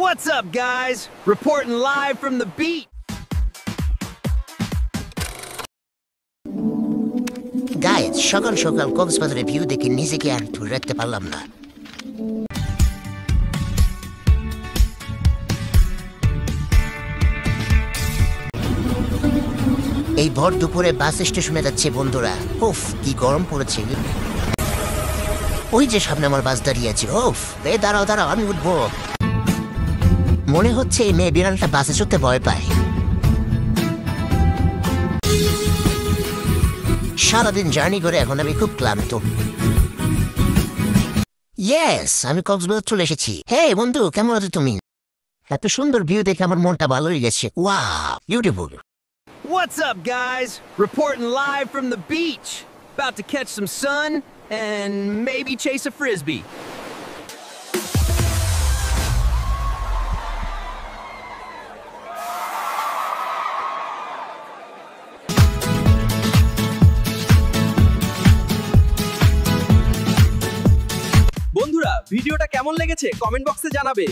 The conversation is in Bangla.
What's up, guys? Reporting live from the beat. Guys, সকাল সকাল কক্সবাজারে ভিউ দেখে নিজেকে আর ধরে রাখতে পারলাম না। এই ভর দুপুরে বাস স্টেশনে যাচ্ছে বন্ধুরা। উফ, কি গরম পড়েছে। ওই যে সামনে আমার বাস দাঁড়িয়ে আছে। উফ, দাঁড়াও দাঁড়াও, আমি উঠবো। মনে হচ্ছে এই মেয়ে বিড়ালটা বাসে চড়তে ভয় পায়। সারাদিন জার্নি করে এখন আমি খুব ক্লান্ত। ইয়েস, আমি কক্সবাজার চলে এসেছি। হে বন্ধু, কেমন আছো তুমি? এত সুন্দর ভিউ দেখে আমার মনটা ভালো হয়ে গেছে। Wow, beautiful. What's up, guys? Reporting live from the beach. About to catch some sun and maybe chase a frisbee. বন্ধুরা, ভিডিওটা কেমন লেগেছে কমেন্ট বক্সে জানাবে।